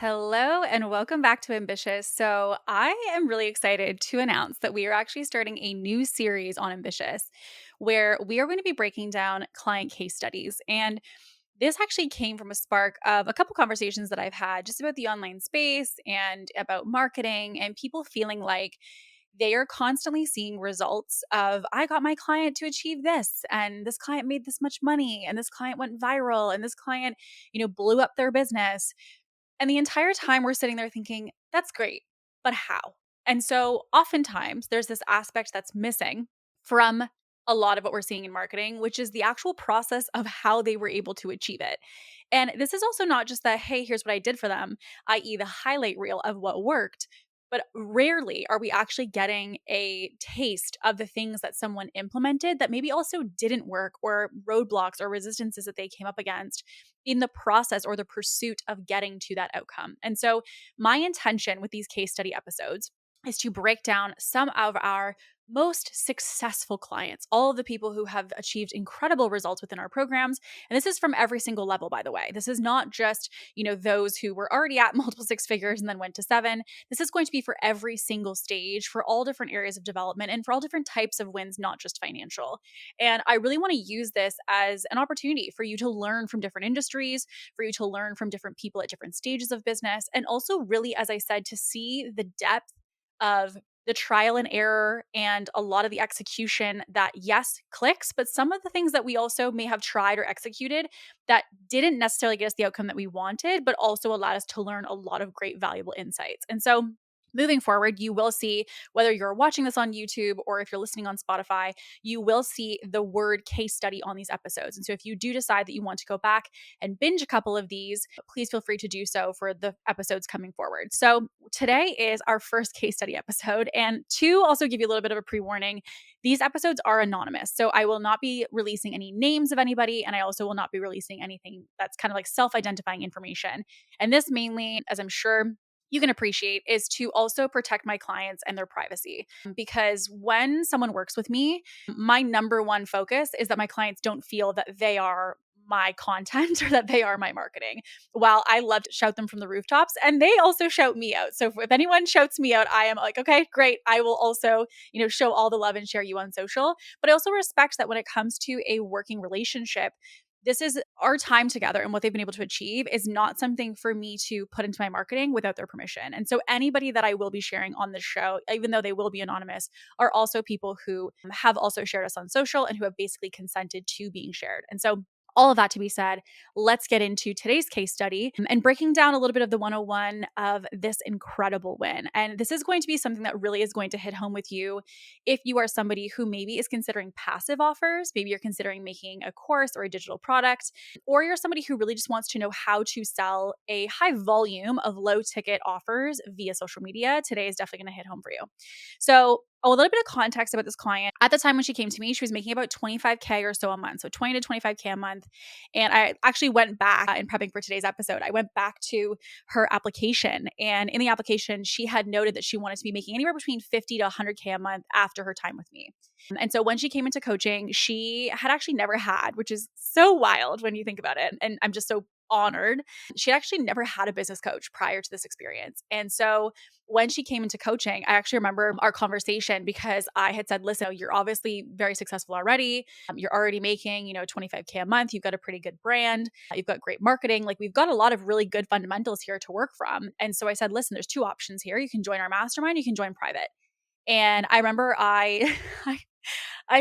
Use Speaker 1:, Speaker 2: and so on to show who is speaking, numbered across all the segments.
Speaker 1: Hello and welcome back to Ambitious. So, I am really excited to announce that we are actually starting a new series on Ambitious where we are going to be breaking down client case studies. And this actually came from a spark of a couple conversations that I've had just about the online space and about marketing and people feeling like they are constantly seeing results of I got my client to achieve this and this client made this much money and this client went viral and this client, blew up their business. And the entire time we're sitting there thinking, that's great, but how? And so oftentimes there's this aspect that's missing from a lot of what we're seeing in marketing, which is the actual process of how they were able to achieve it. And this is also not just the, hey, here's what I did for them, i.e., the highlight reel of what worked. But rarely are we actually getting a taste of the things that someone implemented that maybe also didn't work, or roadblocks or resistances that they came up against in the process or the pursuit of getting to that outcome. And so, my intention with these case study episodes is to break down some of our most successful clients, all of the people who have achieved incredible results within our programs. And this is from every single level, by the way. This is not just, those who were already at multiple six figures and then went to seven. This is going to be for every single stage, for all different areas of development, and for all different types of wins, not just financial. And I really want to use this as an opportunity for you to learn from different industries, for you to learn from different people at different stages of business, and also really, as I said, to see the depth of the trial and error and a lot of the execution that, yes, clicks, but some of the things that we also may have tried or executed that didn't necessarily get us the outcome that we wanted, but also allowed us to learn a lot of great, valuable insights. And so, moving forward, you will see, whether you're watching this on YouTube or if you're listening on Spotify, you will see the word case study on these episodes. And so if you do decide that you want to go back and binge a couple of these, please feel free to do so for the episodes coming forward. So today is our first case study episode. And to also give you a little bit of a pre-warning, these episodes are anonymous. So I will not be releasing any names of anybody, and I also will not be releasing anything that's kind of like self-identifying information. And this mainly, as I'm sure you can appreciate, is to also protect my clients and their privacy. Because when someone works with me, my number one focus is that my clients don't feel that they are my content or that they are my marketing. While I love to shout them from the rooftops, and they also shout me out. So if anyone shouts me out, I am like, okay, great. I will also, show all the love and share you on social. But I also respect that when it comes to a working relationship, this is our time together, and what they've been able to achieve is not something for me to put into my marketing without their permission. And so anybody that I will be sharing on this show, even though they will be anonymous, are also people who have also shared us on social and who have basically consented to being shared. And so all of that to be said, let's get into today's case study and breaking down a little bit of the 101 of this incredible win. And this is going to be something that really is going to hit home with you if you are somebody who maybe is considering passive offers, maybe you're considering making a course or a digital product, or you're somebody who really just wants to know how to sell a high volume of low ticket offers via social media. Today is definitely going to hit home for you. So a little bit of context about this client. At the time when she came to me, she was making about 25K or so a month. So 20 to 25K a month. And I actually went back in prepping for today's episode. I went back to her application. And in the application, she had noted that she wanted to be making anywhere between 50 to 100K a month after her time with me. And so when she came into coaching, she had actually never had, which is so wild when you think about it. And I'm just so honored. She actually never had a business coach prior to this experience. And so when she came into coaching, I actually remember our conversation because I had said, listen, you're obviously very successful already. You're already making, 25K a month. You've got a pretty good brand. You've got great marketing. Like, we've got a lot of really good fundamentals here to work from. And so I said, listen, there's two options here. You can join our mastermind. You can join private. And I remember I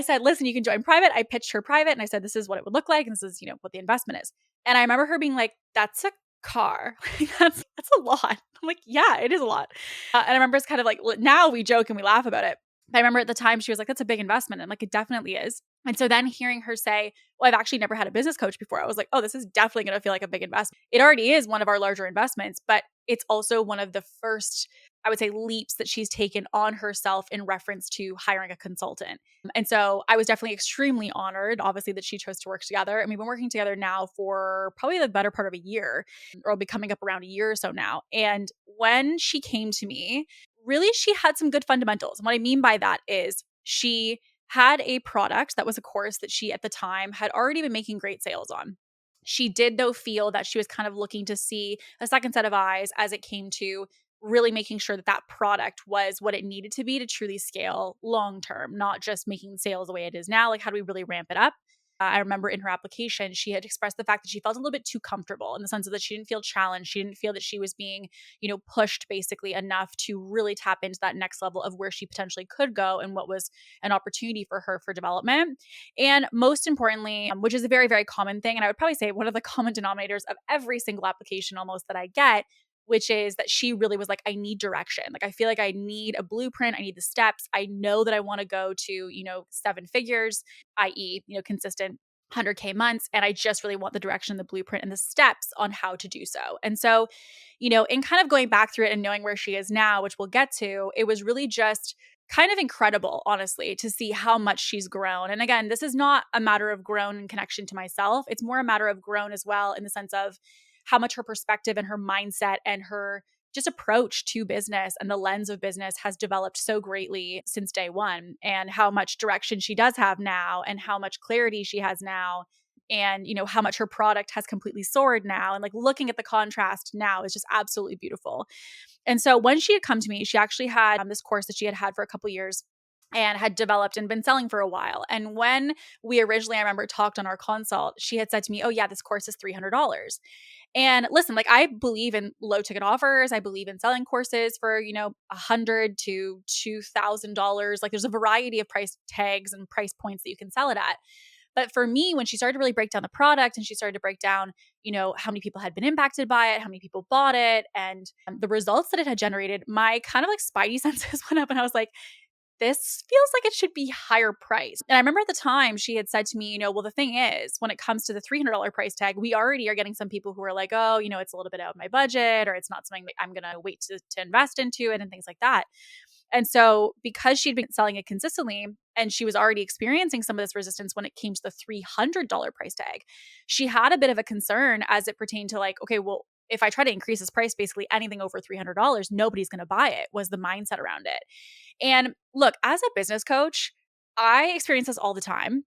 Speaker 1: said, listen, you can join private. I pitched her private and I said, this is what it would look like. And this is, what the investment is. And I remember her being like, that's a car. that's a lot. I'm like, yeah, it is a lot. And I remember it's kind of like, now we joke and we laugh about it. But I remember at the time she was like, that's a big investment. And like, it definitely is. And so then hearing her say, well, I've actually never had a business coach before, I was like, oh, this is definitely going to feel like a big investment. It already is one of our larger investments, but it's also one of the first, I would say, leaps that she's taken on herself in reference to hiring a consultant. And so I was definitely extremely honored, obviously, that she chose to work together. And we've been working together now for probably the better part of a year, or it'll be coming up around a year or so now. And when she came to me, really, she had some good fundamentals. And what I mean by that is she had a product that was a course that she at the time had already been making great sales on. She did, though, feel that she was kind of looking to see a second set of eyes as it came to really making sure that that product was what it needed to be to truly scale long term, not just making sales the way it is now. Like, how do we really ramp it up? I remember in her application, she had expressed the fact that she felt a little bit too comfortable in the sense of that she didn't feel challenged. She didn't feel that she was being, pushed basically enough to really tap into that next level of where she potentially could go and what was an opportunity for her for development. And most importantly, which is a very, very common thing, and I would probably say one of the common denominators of every single application almost that I get, which is that she really was like, I need direction. Like, I feel like I need a blueprint. I need the steps. I know that I want to go to, seven figures, i.e., consistent 100K months. And I just really want the direction, the blueprint, and the steps on how to do so. And so, in kind of going back through it and knowing where she is now, which we'll get to, it was really just kind of incredible, honestly, to see how much she's grown. And again, this is not a matter of grown in connection to myself. It's more a matter of grown as well in the sense of how much her perspective and her mindset and her just approach to business and the lens of business has developed so greatly since day one, and how much direction she does have now and how much clarity she has now, and how much her product has completely soared now, and like looking at the contrast now is just absolutely beautiful. And so when she had come to me, she actually had this course that she had for a couple years and had developed and been selling for a while. And when we originally, I remember, talked on our consult, she had said to me, oh yeah, this course is $300. And listen, like, I believe in low ticket offers. I believe in selling courses for, $100 to $2,000. Like, there's a variety of price tags and price points that you can sell it at. But for me, when she started to really break down the product and she started to break down, how many people had been impacted by it, how many people bought it, and the results that it had generated, my kind of like spidey senses went up and I was like, this feels like it should be higher priced. And I remember at the time she had said to me, well, the thing is, when it comes to the $300 price tag, we already are getting some people who are like, oh, it's a little bit out of my budget, or it's not something that I'm going to wait to invest into it and things like that. And so because she'd been selling it consistently and she was already experiencing some of this resistance when it came to the $300 price tag, she had a bit of a concern as it pertained to like, okay, well, if I try to increase this price, basically anything over $300, nobody's going to buy it, was the mindset around it. And look, as a business coach, I experience this all the time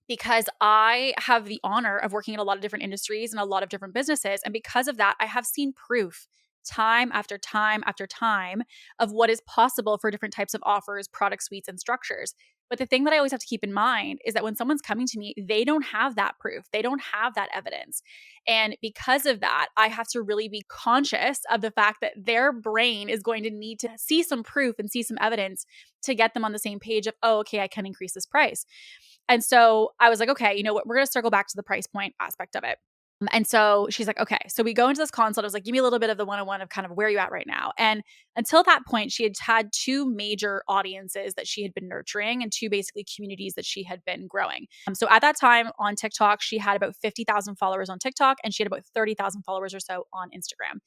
Speaker 1: because I have the honor of working in a lot of different industries and a lot of different businesses. And because of that, I have seen proof time after time after time of what is possible for different types of offers, product suites, and structures. But the thing that I always have to keep in mind is that when someone's coming to me, they don't have that proof. They don't have that evidence. And because of that, I have to really be conscious of the fact that their brain is going to need to see some proof and see some evidence to get them on the same page of, oh, okay, I can increase this price. And so I was like, okay, you know what? We're going to circle back to the price point aspect of it. And so she's like, okay. So we go into this consult. I was like, give me a little bit of the one-on-one of kind of where you at right now. And until that point, she had had two major audiences that she had been nurturing and two basically communities that she had been growing. So at that time on TikTok, she had about 50,000 followers on TikTok and she had about 30,000 followers or so on Instagram.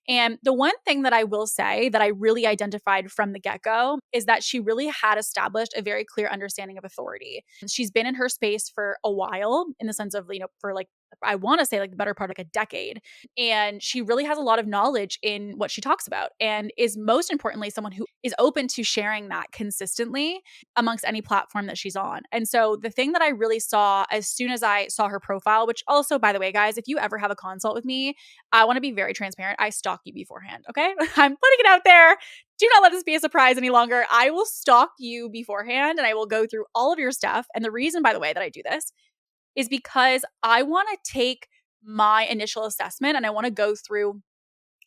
Speaker 1: And the one thing that I will say that I really identified from the get-go is that she really had established a very clear understanding of authority. She's been in her space for a while in the sense of, for like, I want to say like the better part of like a decade. And she really has a lot of knowledge in what she talks about and is most importantly someone who is open to sharing that consistently amongst any platform that she's on. And so the thing that I really saw as soon as I saw her profile, which also, by the way, guys, if you ever have a consult with me, I want to be very transparent. I stalk you beforehand. Okay. I'm putting it out there. Do not let this be a surprise any longer. I will stalk you beforehand and I will go through all of your stuff. And the reason, by the way, that I do this is because I want to take my initial assessment and I want to go through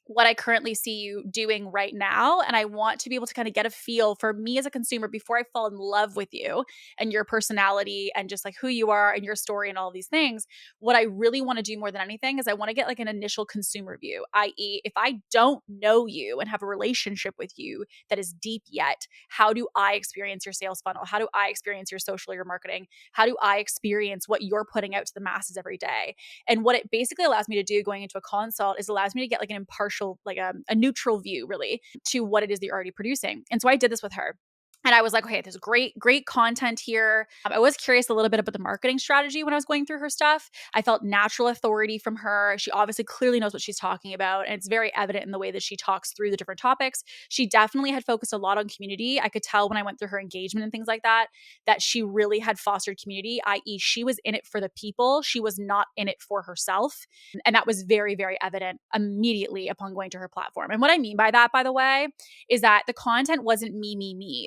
Speaker 1: what I currently see you doing right now. And I want to be able to kind of get a feel for me as a consumer before I fall in love with you and your personality and just like who you are and your story and all these things. What I really want to do more than anything is I want to get like an initial consumer view, i.e., if I don't know you and have a relationship with you that is deep yet, how do I experience your sales funnel? How do I experience your social, your marketing? How do I experience what you're putting out to the masses every day? And what it basically allows me to do going into a consult is allows me to get like an impartial, like a neutral view really to what it is that you're already producing. And so I did this with her. And I was like, okay, there's great content here. I was curious a little bit about the marketing strategy when I was going through her stuff. I felt natural authority from her. She obviously clearly knows what she's talking about. And it's very evident in the way that she talks through the different topics. She definitely had focused a lot on community. I could tell when I went through her engagement and things like that, that she really had fostered community, i.e., she was in it for the people. She was not in it for herself. And that was very, very evident immediately upon going to her platform. And what I mean by that, by the way, is that the content wasn't me.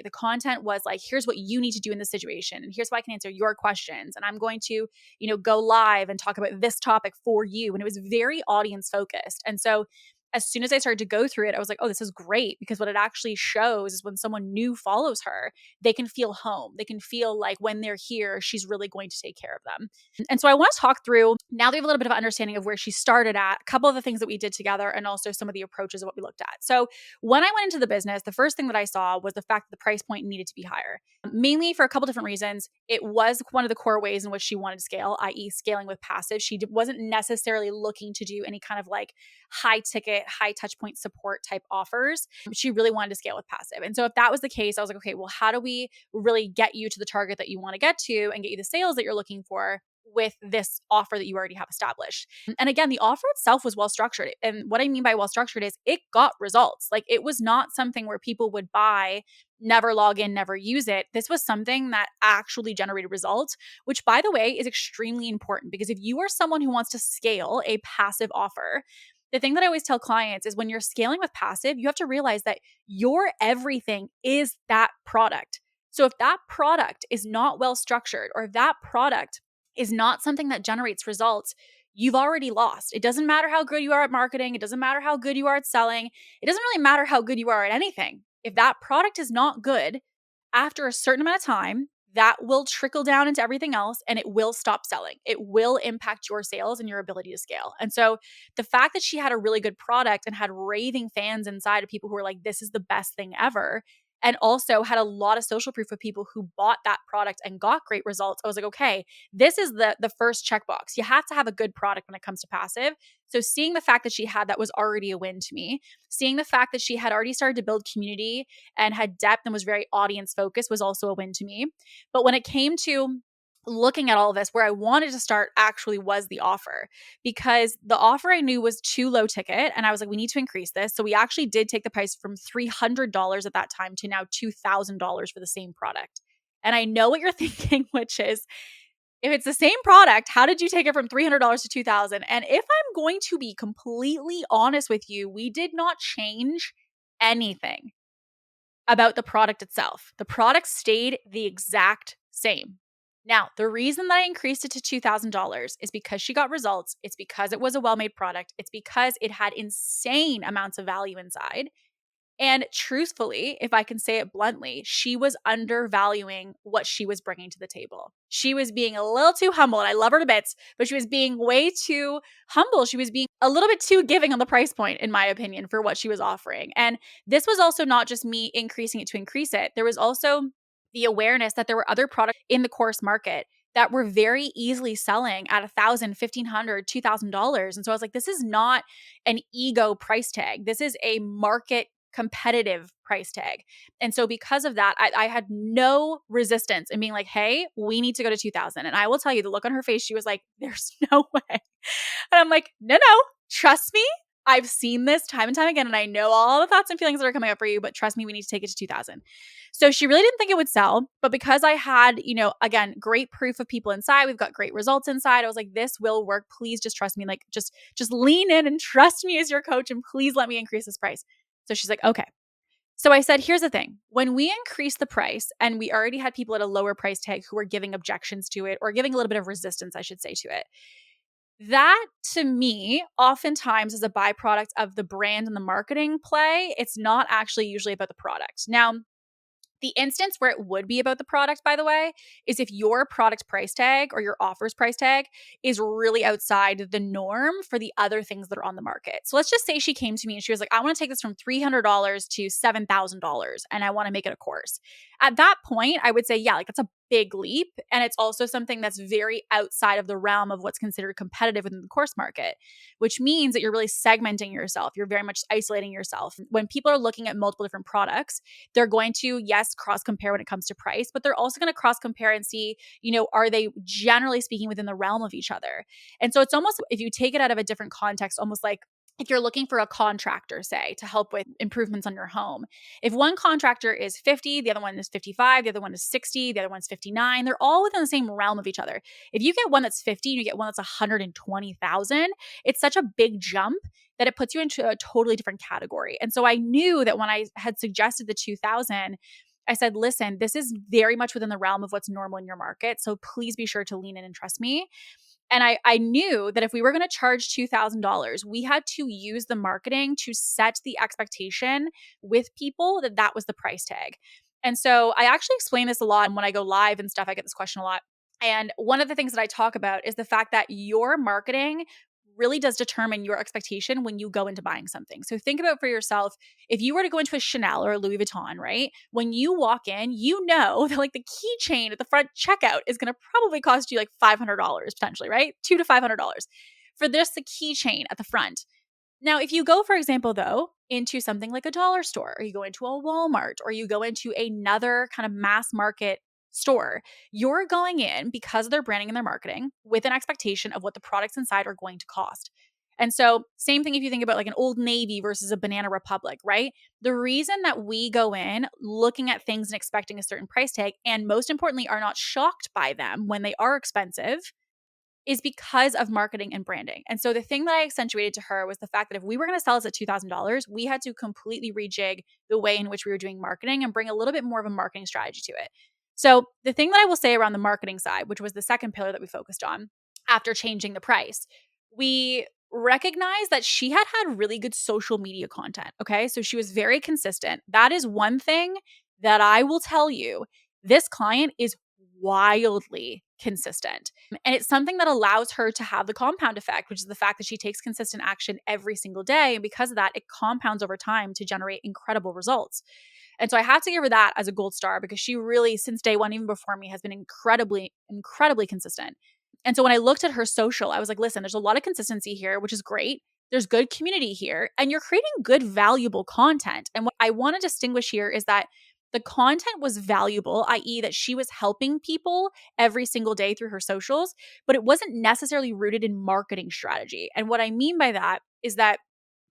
Speaker 1: The content was like, here's what you need to do in this situation. And here's how I can answer your questions. And I'm going to, go live and talk about this topic for you. And it was very audience focused. And so as soon as I started to go through it, I was like, oh, this is great, because what it actually shows is when someone new follows her, they can feel home. They can feel like when they're here, she's really going to take care of them. And so I want to talk through, now that we have a little bit of an understanding of where she started at, a couple of the things that we did together, and also some of the approaches of what we looked at. So when I went into the business, the first thing that I saw was the fact that the price point needed to be higher, mainly for a couple different reasons. It was one of the core ways in which she wanted to scale, i.e. scaling with passive. She wasn't necessarily looking to do any kind of like high ticket, high touch point support type offers. She really wanted to scale with passive. And so if that was the case, I was like, okay, well, how do we really get you to the target that you want to get to and get you the sales that you're looking for with this offer that you already have established? And again, the offer itself was well structured. And what I mean by well structured is it got results. Like, it was not something where people would buy, never log in, never use it. This was something that actually generated results, which, by the way, is extremely important, because if you are someone who wants to scale a passive offer, the thing that I always tell clients is when you're scaling with passive, you have to realize that your everything is that product. So if that product is not well structured, or if that product is not something that generates results, you've already lost. It doesn't matter how good you are at marketing. It doesn't matter how good you are at selling. It doesn't really matter how good you are at anything. If that product is not good, after a certain amount of time, that will trickle down into everything else and it will stop selling. It will impact your sales and your ability to scale. And so the fact that she had a really good product and had raving fans inside of people who were like, this is the best thing ever, and also had a lot of social proof of people who bought that product and got great results, I was like, okay, this is the first checkbox. You have to have a good product when it comes to passive. So seeing the fact that she had that was already a win to me. Seeing the fact that she had already started to build community and had depth and was very audience focused was also a win to me. But when it came to looking at all of this, where I wanted to start actually was the offer, because the offer I knew was too low ticket. And I was like, we need to increase this. So we actually did take the price from $300 at that time to now $2,000 for the same product. And I know what you're thinking, which is, if it's the same product, how did you take it from $300 to $2,000? And if I'm going to be completely honest with you, we did not change anything about the product itself. The product stayed the exact same. Now, the reason that I increased it to $2,000 is because she got results. It's because it was a well-made product. It's because it had insane amounts of value inside. And truthfully, if I can say it bluntly, she was undervaluing what she was bringing to the table. She was being a little too humble, and I love her to bits, but she was being way too humble. She was being a little bit too giving on the price point, in my opinion, for what she was offering. And this was also not just me increasing it to increase it. There was also the awareness that there were other products in the course market that were very easily selling at $1,000, $1,500, $2,000. And so I was like, this is not an ego price tag. This is a market competitive price tag. And so because of that, I had no resistance in being like, hey, we need to go to 2000. And I will tell you, the look on her face, she was like, there's no way. And I'm like, no, trust me. I've seen this time and time again, and I know all the thoughts and feelings that are coming up for you, but trust me, we need to take it to 2000. So she really didn't think it would sell, but because I had, again, great proof of people inside, we've got great results inside, I was like, this will work. Please just trust me. Like, just lean in and trust me as your coach, and please let me increase this price. So she's like, okay. So I said, here's the thing. When we increased the price, and we already had people at a lower price tag who were giving objections to it, or giving a little bit of resistance, I should say, to it, that to me oftentimes is a byproduct of the brand and the marketing play. It's not actually usually about the product. Now, the instance where it would be about the product, by the way, is if your product price tag or your offers price tag is really outside the norm for the other things that are on the market. So let's just say she came to me and she was like, I want to take this from $300 to $7,000 and I want to make it a course. At that point, I would say, yeah, like that's a big leap. And it's also something that's very outside of the realm of what's considered competitive within the course market, which means that you're really segmenting yourself. You're very much isolating yourself. When people are looking at multiple different products, they're going to, yes, cross compare when it comes to price, but they're also going to cross compare and see, are they generally speaking within the realm of each other? And so it's almost, if you take it out of a different context, almost like if you're looking for a contractor, say, to help with improvements on your home, if one contractor is 50, the other one is 55, the other one is 60, the other one's 59, they're all within the same realm of each other. If you get one that's 50 and you get one that's 120,000, it's such a big jump that it puts you into a totally different category. And so I knew that when I had suggested the 2,000, I said, listen, this is very much within the realm of what's normal in your market. So please be sure to lean in and trust me. And I knew that if we were going to charge $2,000, we had to use the marketing to set the expectation with people that that was the price tag. And so I actually explain this a lot. And when I go live and stuff, I get this question a lot. And one of the things that I talk about is the fact that your marketing really does determine your expectation when you go into buying something. So think about for yourself, if you were to go into a Chanel or a Louis Vuitton, right? When you walk in, you know that like the keychain at the front checkout is going to probably cost you like $500 potentially, right? $200 to $500 for this, the keychain at the front. Now, if you go, for example, though, into something like a dollar store, or you go into a Walmart, or you go into another kind of mass market store, you're going in because of their branding and their marketing with an expectation of what the products inside are going to cost. And so, same thing if you think about like an Old Navy versus a Banana Republic, right? The reason that we go in looking at things and expecting a certain price tag, and most importantly, are not shocked by them when they are expensive, is because of marketing and branding. And so the thing that I accentuated to her was the fact that if we were going to sell this at $2,000, we had to completely rejig the way in which we were doing marketing and bring a little bit more of a marketing strategy to it. So the thing that I will say around the marketing side, which was the second pillar that we focused on after changing the price, we recognized that she had really good social media content. Okay. So she was very consistent. That is one thing that I will tell you. This client is wildly consistent. And it's something that allows her to have the compound effect, which is the fact that she takes consistent action every single day. And because of that, it compounds over time to generate incredible results. And so I have to give her that as a gold star because she really, since day one, even before me, has been incredibly, incredibly consistent. And so when I looked at her social, I was like, listen, there's a lot of consistency here, which is great. There's good community here, and you're creating good, valuable content. And what I want to distinguish here is that the content was valuable, i.e., that she was helping people every single day through her socials, but it wasn't necessarily rooted in marketing strategy. And what I mean by that is that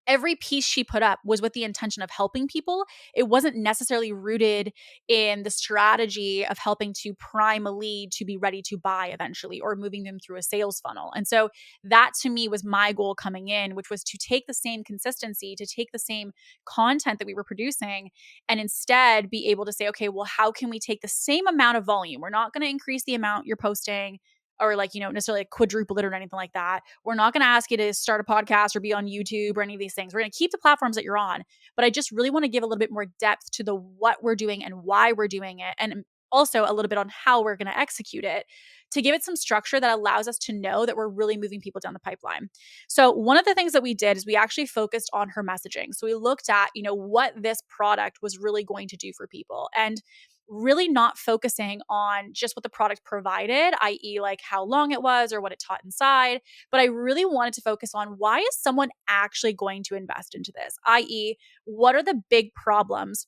Speaker 1: every piece she put up was with the intention of helping people. It wasn't necessarily rooted in the strategy of helping to prime a lead to be ready to buy eventually or moving them through a sales funnel. And so that to me was my goal coming in, which was to take the same consistency, to take the same content that we were producing and instead be able to say, okay, well, how can we take the same amount of volume? We're not going to increase the amount you're posting or like, necessarily like quadruple it or anything like that. We're not going to ask you to start a podcast or be on YouTube or any of these things. We're going to keep the platforms that you're on, but I just really want to give a little bit more depth to the what we're doing and why we're doing it. And also a little bit on how we're going to execute it to give it some structure that allows us to know that we're really moving people down the pipeline. So one of the things that we did is we actually focused on her messaging. So we looked at, what this product was really going to do for people. And really not focusing on just what the product provided, i.e., like how long it was or what it taught inside, but I really wanted to focus on why is someone actually going to invest into this, i.e., what are the big problems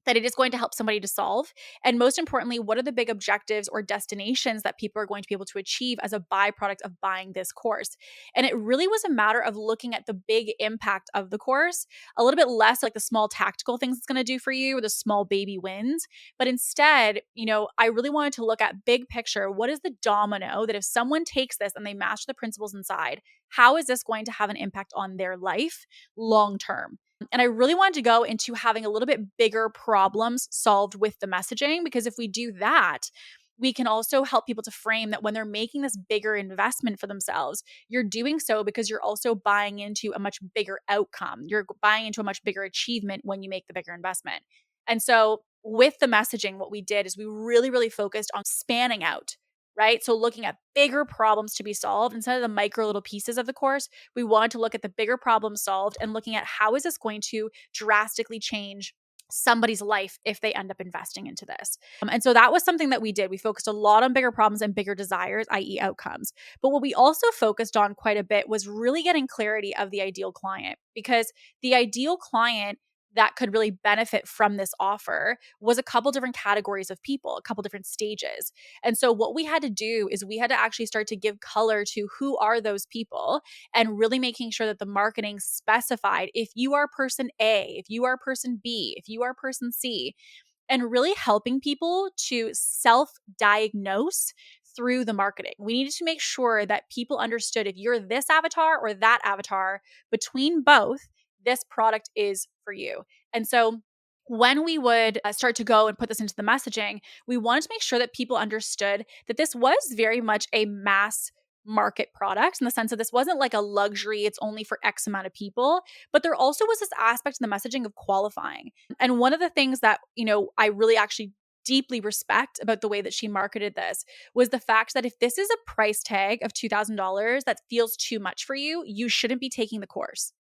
Speaker 1: that it is going to help somebody to solve? And most importantly, what are the big objectives or destinations that people are going to be able to achieve as a byproduct of buying this course? And it really was a matter of looking at the big impact of the course, a little bit less like the small tactical things it's going to do for you or the small baby wins. But instead, I really wanted to look at big picture. What is the domino that if someone takes this and they master the principles inside, how is this going to have an impact on their life long term? And I really wanted to go into having a little bit bigger problems solved with the messaging, because if we do that, we can also help people to frame that when they're making this bigger investment for themselves, you're doing so because you're also buying into a much bigger outcome. You're buying into a much bigger achievement when you make the bigger investment. And so with the messaging, what we did is we really, really focused on spanning out, right? So looking at bigger problems to be solved instead of the micro little pieces of the course, we wanted to look at the bigger problems solved and looking at how is this going to drastically change somebody's life if they end up investing into this. And so that was something that we did. We focused a lot on bigger problems and bigger desires, i.e., outcomes. But what we also focused on quite a bit was really getting clarity of the ideal client, because the ideal client that could really benefit from this offer was a couple different categories of people, a couple different stages. And so what we had to do is we had to actually start to give color to who are those people, and really making sure that the marketing specified if you are person A, if you are person B, if you are person C, and really helping people to self diagnose through the marketing. We needed to make sure that people understood if you're this avatar or that avatar, between both, this product is for you. And so when we would start to go and put this into the messaging, we wanted to make sure that people understood that this was very much a mass market product, in the sense that this wasn't like a luxury, it's only for X amount of people, but there also was this aspect in the messaging of qualifying. And one of the things that, I really actually deeply respect about the way that she marketed this was the fact that if this is a price tag of $2,000 that feels too much for you, you shouldn't be taking the course,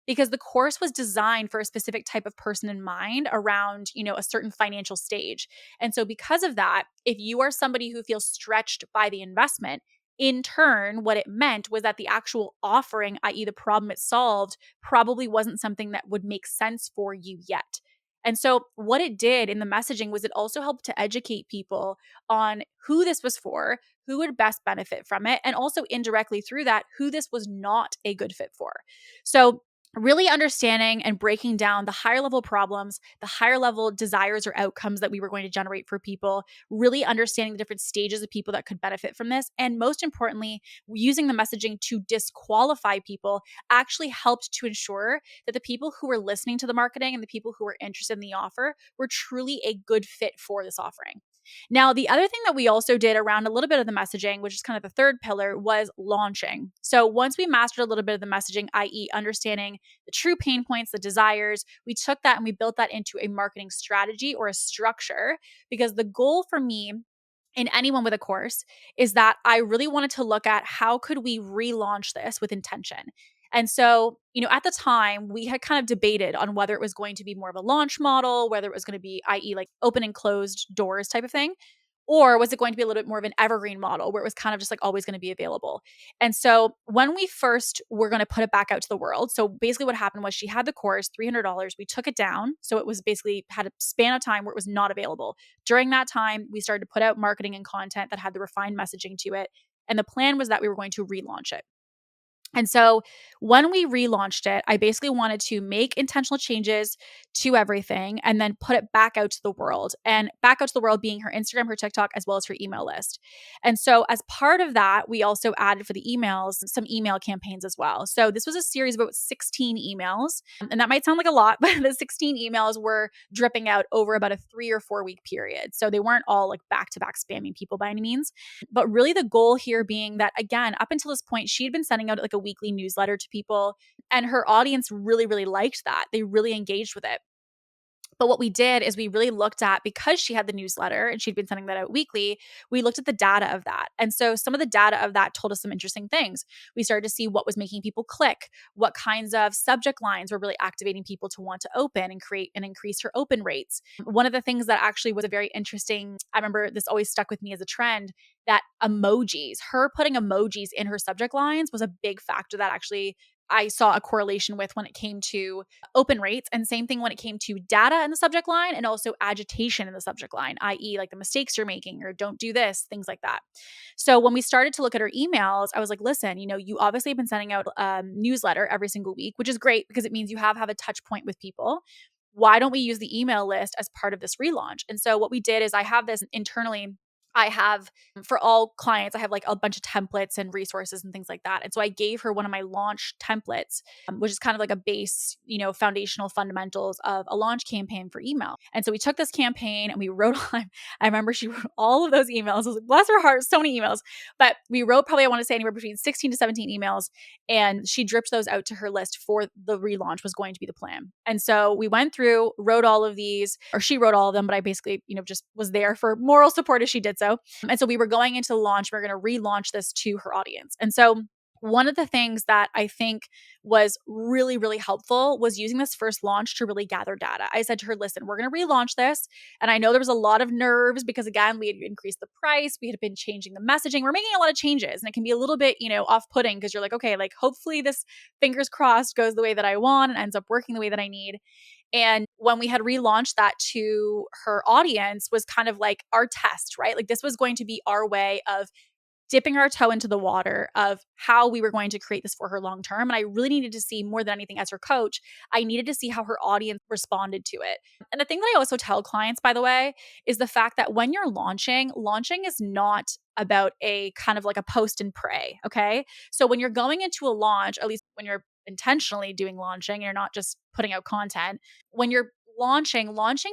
Speaker 1: because the course was designed for a specific type of person in mind around, a certain financial stage. And so because of that, if you are somebody who feels stretched by the investment, in turn, what it meant was that the actual offering, i.e., the problem it solved, probably wasn't something that would make sense for you yet. And so, what it did in the messaging was it also helped to educate people on who this was for, who would best benefit from it, and also indirectly through that, who this was not a good fit for. So, really understanding and breaking down the higher level problems, the higher level desires or outcomes that we were going to generate for people, really understanding the different stages of people that could benefit from this. And most importantly, using the messaging to disqualify people actually helped to ensure that the people who were listening to the marketing and the people who were interested in the offer were truly a good fit for this offering. Now, the other thing that we also did around a little bit of the messaging, which is kind of the third pillar, was launching. So once we mastered a little bit of the messaging, i.e., understanding the true pain points, the desires, we took that and we built that into a marketing strategy or a structure, because the goal for me in anyone with a course is that I really wanted to look at how could we relaunch this with intention. And so, at the time, we had kind of debated on whether it was going to be more of a launch model, whether it was going to be, i.e., like open and closed doors type of thing, or was it going to be a little bit more of an evergreen model where it was kind of just like always going to be available? And so when we first were going to put it back out to the world, so basically what happened was she had the course, $300, we took it down. So it was basically had a span of time where it was not available. During that time, we started to put out marketing and content that had the refined messaging to it. And the plan was that we were going to relaunch it. And so when we relaunched it, I basically wanted to make intentional changes to everything and then put it back out to the world, and back out to the world being her Instagram, her TikTok, as well as her email list. And so as part of that, we also added for the emails, some email campaigns as well. So this was a series of about 16 emails. And that might sound like a lot, but the 16 emails were dripping out over about a 3 or 4 week period. So they weren't all like back to back spamming people by any means. But really the goal here being that, again, up until this point, she had been sending out like a weekly newsletter to people, and her audience really, really liked that. They really engaged with it. But what we did is we really looked at, because she had the newsletter and she'd been sending that out weekly, we looked at the data of that. And so some of the data of that told us some interesting things. We started to see what was making people click, what kinds of subject lines were really activating people to want to open and create and increase her open rates. One of the things that actually was a very interesting, I remember this always stuck with me as a trend, that emojis, her putting emojis in her subject lines was a big factor that actually I saw a correlation with when it came to open rates, and same thing when it came to data in the subject line and also agitation in the subject line, i.e., like the mistakes you're making or don't do this, things like that. So when we started to look at her emails, I was like, listen, you obviously have been sending out a newsletter every single week, which is great because it means you have a touch point with people. Why don't we use the email list as part of this relaunch? And so what we did is I have this internally. I have, for all clients, I have like a bunch of templates and resources and things like that. And so I gave her one of my launch templates, which is kind of like a base, foundational fundamentals of a launch campaign for email. And so we took this campaign and we wrote on, I remember she wrote all of those emails. I was like, bless her heart, so many emails. But we wrote probably, I want to say anywhere between 16 to 17 emails. And she dripped those out to her list for the relaunch was going to be the plan. And so we went through, wrote all of these, or she wrote all of them, but I basically, just was there for moral support as she did so. And so we were going into the launch, we we're going to relaunch this to her audience. And so one of the things that I think was really, really helpful was using this first launch to really gather data. I said to her, listen, we're going to relaunch this. And I know there was a lot of nerves because, again, we had increased the price. We had been changing the messaging. We're making a lot of changes. And it can be a little bit, off putting because you're like, okay, like hopefully this, fingers crossed, goes the way that I want and ends up working the way that I need. And when we had relaunched that to her audience was kind of like our test, right? Like this was going to be our way of dipping our toe into the water of how we were going to create this for her long term. And I really needed to see more than anything as her coach, I needed to see how her audience responded to it. And the thing that I also tell clients, by the way, is the fact that when you're launching is not about a kind of like a post and pray. Okay. So when you're going into a launch, at least when you're intentionally doing launching, you're not just putting out content. When you're launching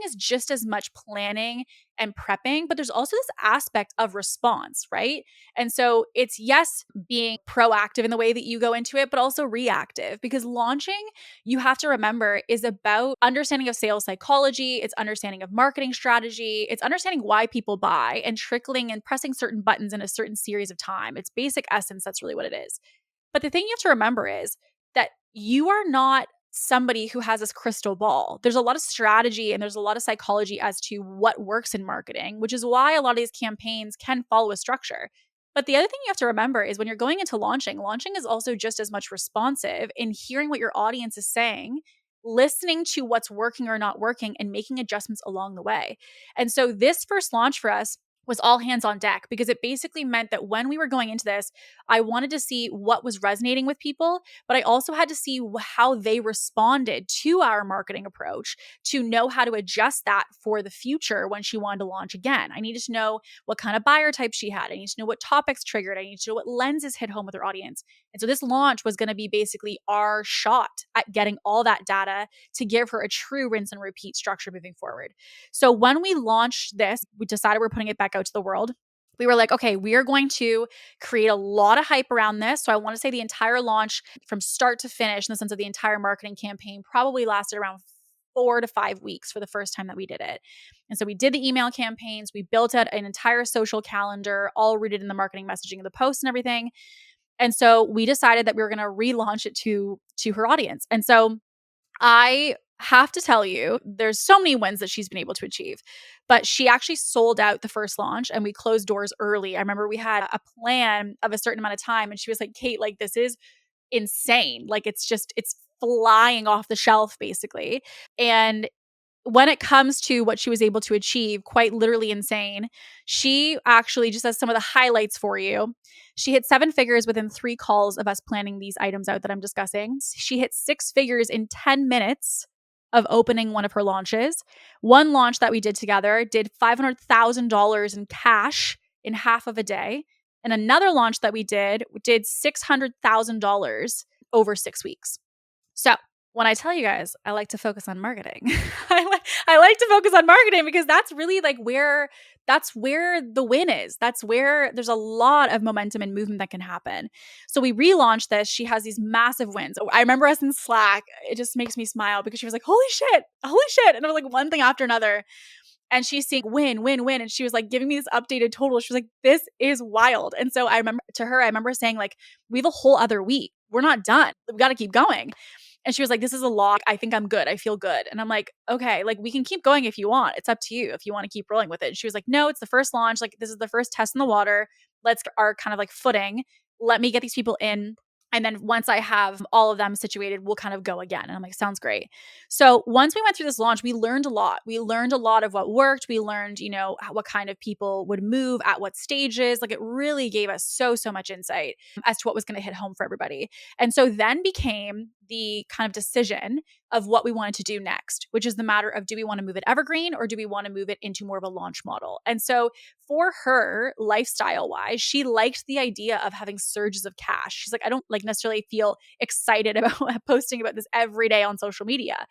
Speaker 1: is just as much planning and prepping, but there's also this aspect of response, right? And so it's yes, being proactive in the way that you go into it, but also reactive because launching, you have to remember, is about understanding of sales psychology, it's understanding of marketing strategy, it's understanding why people buy and trickling and pressing certain buttons in a certain series of time. It's basic essence, that's really what it is. But the thing you have to remember is that you are not somebody who has this crystal ball. There's a lot of strategy and there's a lot of psychology as to what works in marketing, which is why a lot of these campaigns can follow a structure. But the other thing you have to remember is when you're going into launching is also just as much responsive in hearing what your audience is saying, listening to what's working or not working, and making adjustments along the way. And so this first launch for us was all hands on deck because it basically meant that when we were going into this, I wanted to see what was resonating with people, but I also had to see how they responded to our marketing approach to know how to adjust that for the future when she wanted to launch again. I needed to know what kind of buyer type she had. I needed to know what topics triggered. I needed to know what lenses hit home with her audience. And so this launch was going to be basically our shot at getting all that data to give her a true rinse and repeat structure moving forward. So when we launched this, we decided we're putting it back out to the world. We were like, okay, we are going to create a lot of hype around this. So I want to say the entire launch from start to finish, in the sense of the entire marketing campaign, probably lasted around 4 to 5 weeks for the first time that we did it. And so we did the email campaigns, we built out an entire social calendar, all rooted in the marketing messaging of the posts and everything. And so we decided that we were going to relaunch it to her audience. And so I have to tell you, there's so many wins that she's been able to achieve, but she actually sold out the first launch and we closed doors early. I remember we had a plan of a certain amount of time and she was like, Kate, like this is insane. Like it's flying off the shelf basically. And when it comes to what she was able to achieve, quite literally insane. She actually, just as some of the highlights for you, she hit 7 figures within 3 calls of us planning these items out that I'm discussing. She hit 6 figures in 10 minutes of opening one of her launches. One launch that we did together did $500,000 in cash in half of a day. And another launch that we did $600,000 over 6 weeks. So when I tell you guys, I like to focus on marketing. I like to focus on marketing because that's really like that's where the win is. That's where there's a lot of momentum and movement that can happen. So we relaunched this. She has these massive wins. I remember us in Slack. It just makes me smile because she was like, holy shit. And it was like one thing after another. And she's seeing win, win, win. And she was like giving me this updated total. She was like, this is wild. And so I remember saying like, we have a whole other week. We're not done. We've got to keep going. And she was like, this is a lot. I think I'm good. I feel good. And I'm like, okay, like we can keep going if you want. It's up to you if you want to keep rolling with it. And she was like, no, it's the first launch. Like this is the first test in the water. Let's get our kind of like footing. Let me get these people in. And then once I have all of them situated, we'll kind of go again. And I'm like, sounds great. So once we went through this launch, we learned a lot. We learned a lot of what worked. We learned, what kind of people would move at what stages. Like it really gave us so much insight as to what was going to hit home for everybody. And so then became the kind of decision of what we wanted to do next, which is the matter of, do we want to move it evergreen or do we want to move it into more of a launch model? And so for her, lifestyle wise, she liked the idea of having surges of cash. She's like, I don't like necessarily feel excited about posting about this every day on social media.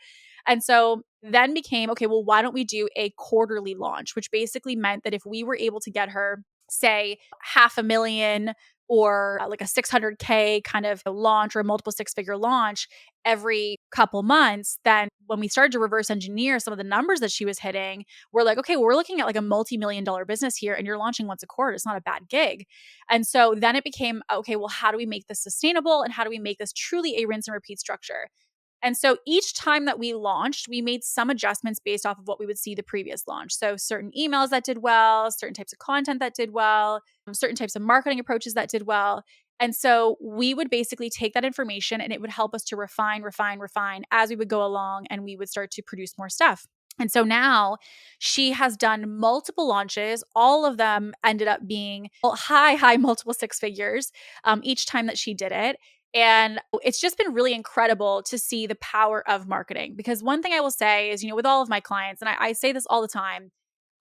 Speaker 1: And so then became, okay, well, why don't we do a quarterly launch, which basically meant that if we were able to get her, say, $500,000 or like a 600K kind of launch or a multiple six-figure launch every couple months, then when we started to reverse engineer some of the numbers that she was hitting, we're like, okay, well, we're looking at like a multi-million-dollar business here and you're launching once a quarter. It's not a bad gig. And so then it became, okay, well, how do we make this sustainable and how do we make this truly a rinse and repeat structure? And so each time that we launched, we made some adjustments based off of what we would see the previous launch. So certain emails that did well, certain types of content that did well, certain types of marketing approaches that did well. And so we would basically take that information and it would help us to refine as we would go along and we would start to produce more stuff. And so now she has done multiple launches. All of them ended up being high multiple six figures each time that she did it. And it's just been really incredible to see the power of marketing. Because one thing I will say is, with all of my clients, and I say this all the time,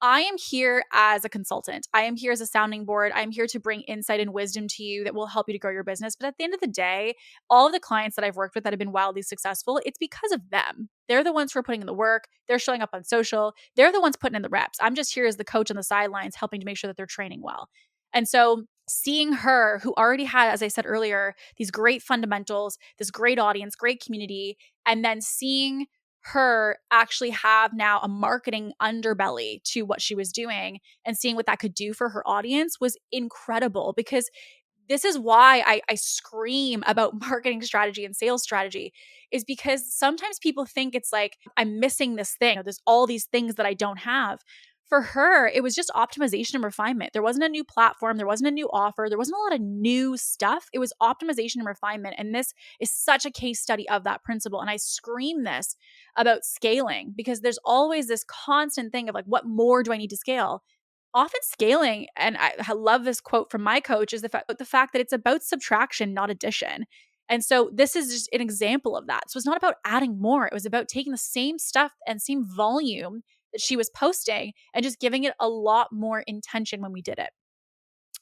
Speaker 1: I am here as a consultant. I am here as a sounding board. I'm here to bring insight and wisdom to you that will help you to grow your business. But at the end of the day, all of the clients that I've worked with that have been wildly successful, it's because of them. They're the ones who are putting in the work. They're showing up on social. They're the ones putting in the reps. I'm just here as the coach on the sidelines, helping to make sure that they're training well. And so seeing her, who already had, as I said earlier, these great fundamentals, this great audience, great community, and then seeing her actually have now a marketing underbelly to what she was doing and seeing what that could do for her audience was incredible, because this is why I scream about marketing strategy and sales strategy, is because sometimes people think it's like, I'm missing this thing. There's all these things that I don't have. For her, it was just optimization and refinement. There wasn't a new platform. There wasn't a new offer. There wasn't a lot of new stuff. It was optimization and refinement. And this is such a case study of that principle. And I scream this about scaling because there's always this constant thing of like, what more do I need to scale? Often scaling, and I love this quote from my coach, is the fact that it's about subtraction, not addition. And so this is just an example of that. So it's not about adding more. It was about taking the same stuff and same volume that she was posting and just giving it a lot more intention when we did it.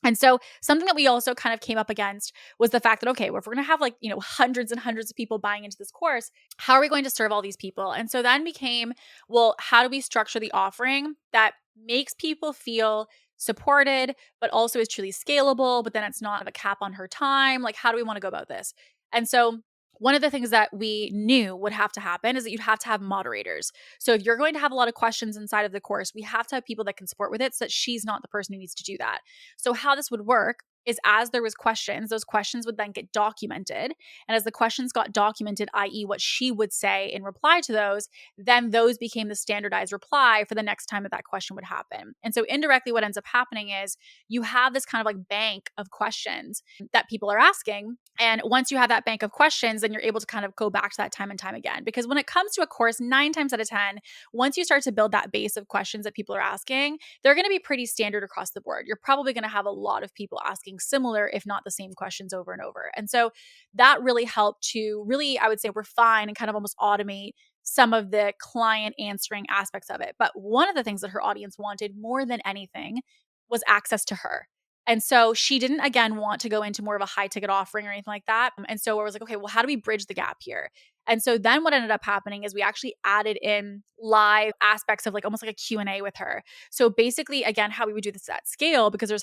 Speaker 1: And so something that we also kind of came up against was the fact that, okay, well, if we're going to have like, hundreds and hundreds of people buying into this course, how are we going to serve all these people? And so then became, well, how do we structure the offering that makes people feel supported, but also is truly scalable, but then it's not a cap on her time? Like, how do we want to go about this? And so one of the things that we knew would have to happen is that you'd have to have moderators. So if you're going to have a lot of questions inside of the course, we have to have people that can support with it so that she's not the person who needs to do that. So how this would work is as there was questions, those questions would then get documented. And as the questions got documented, i.e. what she would say in reply to those, then those became the standardized reply for the next time that question would happen. And so indirectly what ends up happening is you have this kind of like bank of questions that people are asking. And once you have that bank of questions, then you're able to kind of go back to that time and time again. Because when it comes to a course, 9 times out of 10, once you start to build that base of questions that people are asking, they're going to be pretty standard across the board. You're probably going to have a lot of people asking similar, if not the same questions over and over. And so that really helped to really, I would say, refine and kind of almost automate some of the client answering aspects of it. But one of the things that her audience wanted more than anything was access to her. And so she didn't, again, want to go into more of a high ticket offering or anything like that. And so I was like, okay, well, how do we bridge the gap here? And so then what ended up happening is we actually added in live aspects of like almost like a Q&A with her. So basically, again, how we would do this at scale, because there's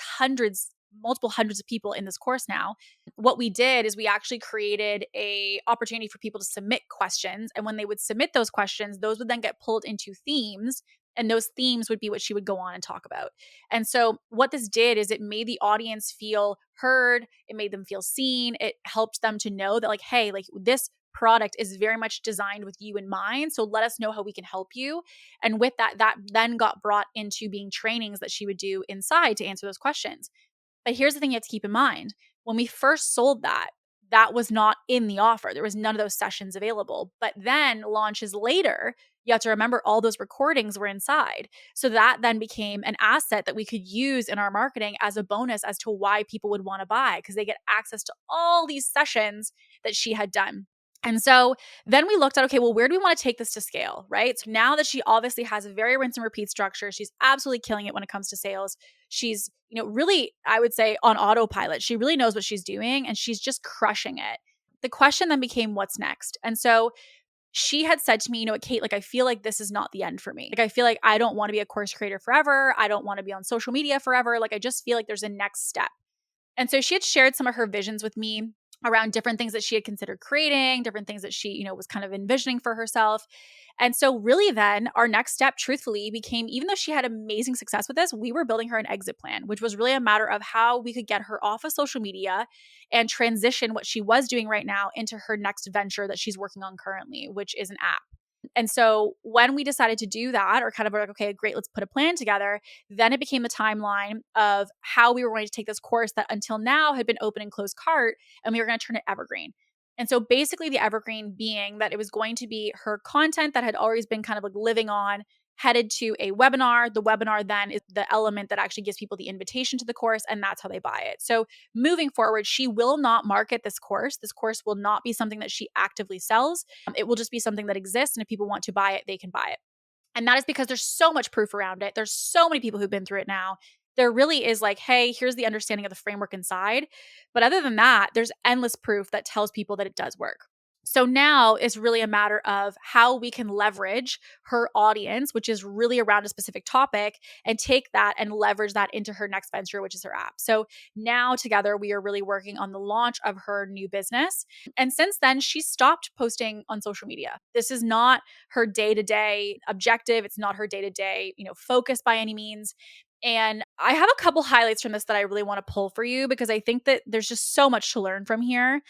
Speaker 1: multiple hundreds of people in this course now. What we did is we actually created a opportunity for people to submit questions. And when they would submit those questions, those would then get pulled into themes. And those themes would be what she would go on and talk about. And so what this did is it made the audience feel heard. It made them feel seen. It helped them to know that like, hey, like this product is very much designed with you in mind. So let us know how we can help you. And with that then got brought into being trainings that she would do inside to answer those questions. But here's the thing you have to keep in mind. When we first sold that was not in the offer. There was none of those sessions available. But then launches later, you have to remember all those recordings were inside. So that then became an asset that we could use in our marketing as a bonus as to why people would want to buy, because they get access to all these sessions that she had done. And so then we looked at, okay, well, where do we want to take this to scale, right? So now that she obviously has a very rinse and repeat structure, she's absolutely killing it when it comes to sales. She's, really, I would say on autopilot. She really knows what she's doing and she's just crushing it. The question then became, what's next? And so she had said to me, Kate, like, I feel like this is not the end for me. Like, I feel like I don't want to be a course creator forever. I don't want to be on social media forever. Like, I just feel like there's a next step. And so she had shared some of her visions with me around different things that she had considered creating, different things that she, was kind of envisioning for herself. And so really then our next step truthfully became, even though she had amazing success with this, we were building her an exit plan, which was really a matter of how we could get her off of social media and transition what she was doing right now into her next venture that she's working on currently, which is an app. And so when we decided to do that, or kind of like, okay, great, let's put a plan together, then it became the timeline of how we were going to take this course that until now had been open and closed cart, and we were going to turn it evergreen. And so basically the evergreen being that it was going to be her content that had always been kind of like living on, headed to a webinar. The webinar then is the element that actually gives people the invitation to the course, and that's how they buy it. So moving forward, she will not market this course. This course will not be something that she actively sells. It will just be something that exists. And if people want to buy it, they can buy it. And that is because there's so much proof around it. There's so many people who've been through it now. There really is like, hey, here's the understanding of the framework inside. But other than that, there's endless proof that tells people that it does work. So now it's really a matter of how we can leverage her audience, which is really around a specific topic, and take that and leverage that into her next venture, which is her app. So now together we are really working on the launch of her new business. And since then, she stopped posting on social media. This is not her day-to-day objective. It's not her day-to-day, focus by any means. And I have a couple highlights from this that I really want to pull for you because I think that there's just so much to learn from here.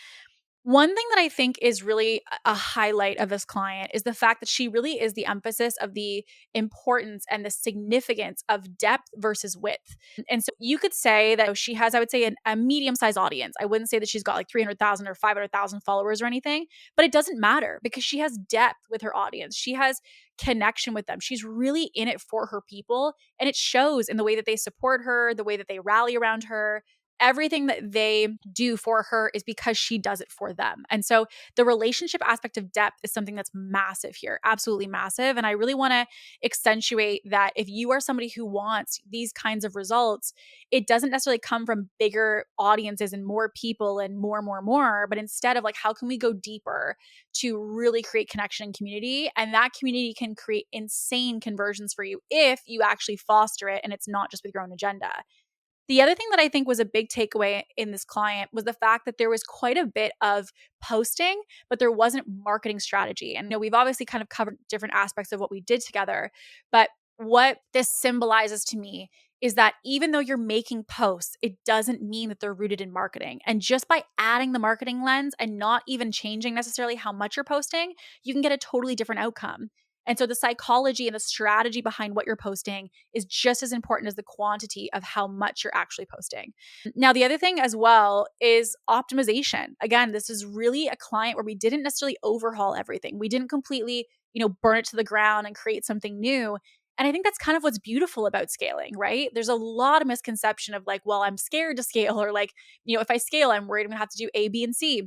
Speaker 1: One thing that I think is really a highlight of this client is the fact that she really is the emphasis of the importance and the significance of depth versus width. And so you could say that she has, I would say, a medium-sized audience. I wouldn't say that she's got like 300,000 or 500,000 followers or anything, but it doesn't matter because she has depth with her audience. She has connection with them. She's really in it for her people, and it shows in the way that they support her, the way that they rally around her. Everything that they do for her is because she does it for them. And so the relationship aspect of depth is something that's massive here, absolutely massive. And I really want to accentuate that if you are somebody who wants these kinds of results, it doesn't necessarily come from bigger audiences and more people and more, but instead of like, how can we go deeper to really create connection and community? And that community can create insane conversions for you if you actually foster it and it's not just with your own agenda. The other thing that I think was a big takeaway in this client was the fact that there was quite a bit of posting, but there wasn't marketing strategy. And we've obviously kind of covered different aspects of what we did together, but what this symbolizes to me is that even though you're making posts, it doesn't mean that they're rooted in marketing. And just by adding the marketing lens and not even changing necessarily how much you're posting, you can get a totally different outcome. And so the psychology and the strategy behind what you're posting is just as important as the quantity of how much you're actually posting. Now, the other thing as well is optimization. Again, this is really a client where we didn't necessarily overhaul everything. We didn't completely, burn it to the ground and create something new. And I think that's kind of what's beautiful about scaling, right? There's a lot of misconception of like, well, I'm scared to scale, or like, if I scale, I'm worried I'm gonna have to do A, B, and C.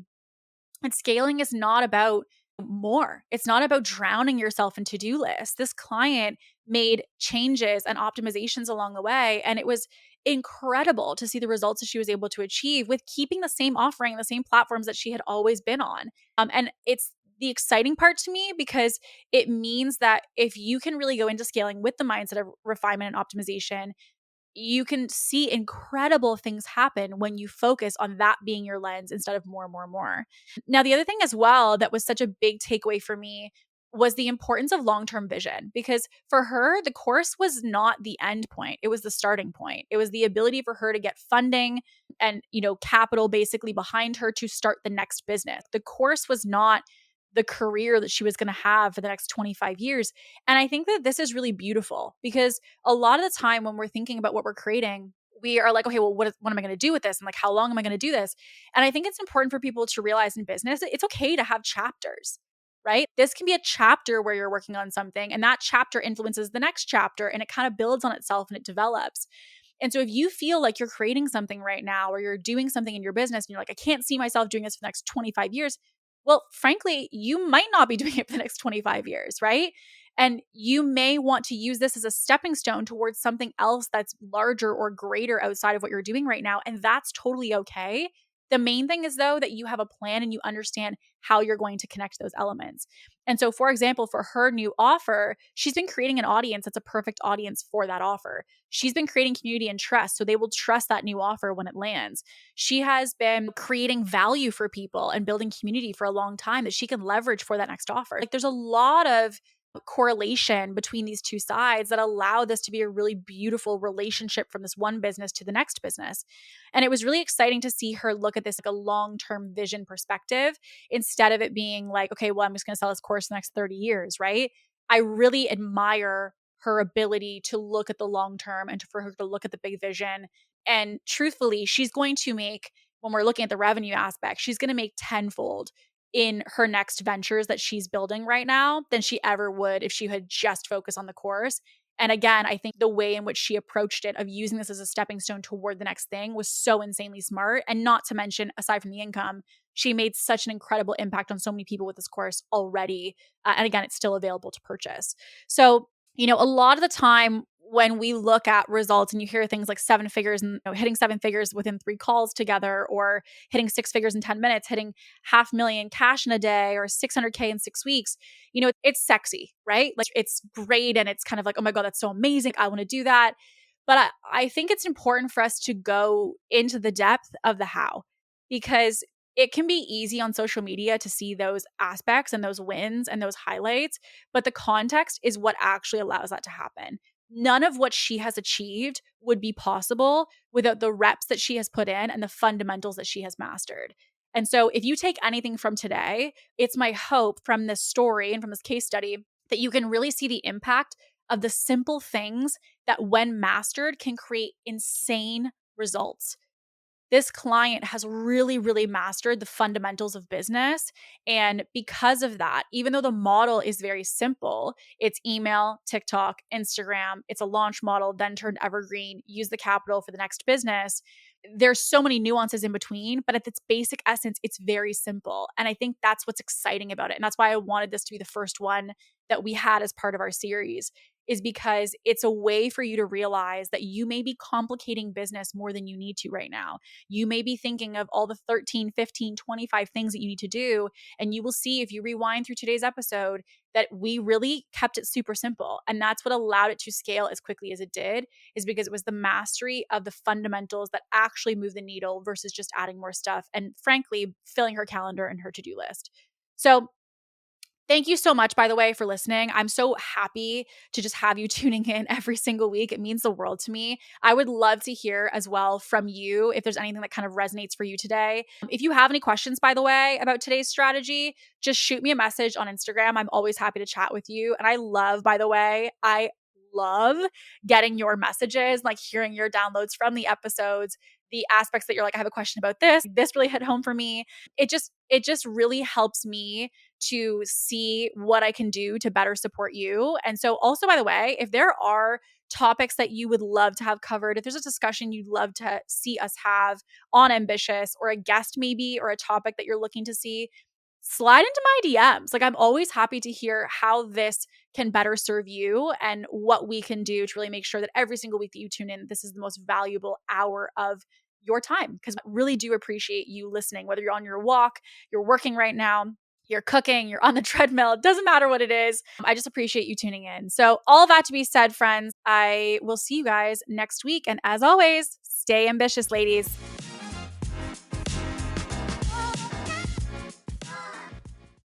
Speaker 1: And scaling is not about more. It's not about drowning yourself in to-do lists. This client made changes and optimizations along the way, and it was incredible to see the results that she was able to achieve with keeping the same offering, the same platforms that she had always been on. And it's the exciting part to me because it means that if you can really go into scaling with the mindset of refinement and optimization, you can see incredible things happen when you focus on that being your lens instead of more. Now, the other thing as well that was such a big takeaway for me was the importance of long-term vision, because for her, the course was not the end point. It was the starting point. It was the ability for her to get funding and, capital basically behind her to start the next business. The course was not the career that she was going to have for the next 25 years. And I think that this is really beautiful because a lot of the time when we're thinking about what we're creating, we are like, okay, well, what am I going to do with this? And like, how long am I going to do this? And I think it's important for people to realize in business, it's okay to have chapters, right? This can be a chapter where you're working on something and that chapter influences the next chapter and it kind of builds on itself and it develops. And so if you feel like you're creating something right now or you're doing something in your business and you're like, I can't see myself doing this for the next 25 years, well, frankly, you might not be doing it for the next 25 years, right? And you may want to use this as a stepping stone towards something else that's larger or greater outside of what you're doing right now. And that's totally okay. The main thing is, though, that you have a plan and you understand how you're going to connect those elements. And so, for example, for her new offer, she's been creating an audience that's a perfect audience for that offer. She's been creating community and trust, so they will trust that new offer when it lands. She has been creating value for people and building community for a long time that she can leverage for that next offer. Like, there's a lot of correlation between these two sides that allow this to be a really beautiful relationship from this one business to the next business. And it was really exciting to see her look at this like a long-term vision perspective instead of it being like, okay, well, I'm just going to sell this course the next 30 years, right? I really admire her ability to look at the long term and for her to look at the big vision. And truthfully, she's going to make, when we're looking at the revenue aspect, she's going to make tenfold in her next ventures that she's building right now than she ever would if she had just focused on the course. And again, I think the way in which she approached it of using this as a stepping stone toward the next thing was so insanely smart. And not to mention, aside from the income, she made such an incredible impact on so many people with this course already. And again, it's still available to purchase. So, a lot of the time when we look at results and you hear things like 7 figures and hitting 7 figures within 3 calls together, or hitting 6 figures in 10 minutes, hitting $500,000 cash in a day, or 600K in 6 weeks, it's sexy, right? Like, it's great. And it's kind of like, oh my God, that's so amazing. I want to do that. But I think it's important for us to go into the depth of the how, because it can be easy on social media to see those aspects and those wins and those highlights, but the context is what actually allows that to happen. None of what she has achieved would be possible without the reps that she has put in and the fundamentals that she has mastered. And so if you take anything from today, it's my hope from this story and from this case study that you can really see the impact of the simple things that, when mastered, can create insane results. This client has really, really mastered the fundamentals of business. And because of that, even though the model is very simple, it's email, TikTok, Instagram, it's a launch model, then turned evergreen, use the capital for the next business. There's so many nuances in between, but at its basic essence, it's very simple. And I think that's what's exciting about it. And that's why I wanted this to be the first one that we had as part of our series, is because it's a way for you to realize that you may be complicating business more than you need to right now. You may be thinking of all the 13, 15, 25 things that you need to do. And you will see, if you rewind through today's episode, that we really kept it super simple. And that's what allowed it to scale as quickly as it did, is because it was the mastery of the fundamentals that actually move the needle versus just adding more stuff and, frankly, filling her calendar and her to-do list. So thank you so much, by the way, for listening. I'm so happy to just have you tuning in every single week. It means the world to me. I would love to hear as well from you if there's anything that kind of resonates for you today. If you have any questions, by the way, about today's strategy, just shoot me a message on Instagram. I'm always happy to chat with you. And I love getting your messages, like hearing your downloads from the episodes, the aspects that you're like, I have a question about this. This really hit home for me. It just really helps me to see what I can do to better support you. And so also, by the way, if there are topics that you would love to have covered, if there's a discussion you'd love to see us have on Ambitious, or a guest maybe, or a topic that you're looking to see, slide into my DMs. Like, I'm always happy to hear how this can better serve you and what we can do to really make sure that every single week that you tune in, this is the most valuable hour of your time. Because I really do appreciate you listening, whether you're on your walk, you're working right now, you're cooking, you're on the treadmill, it doesn't matter what it is. I just appreciate you tuning in. So all that to be said, friends, I will see you guys next week. And as always, stay ambitious, ladies.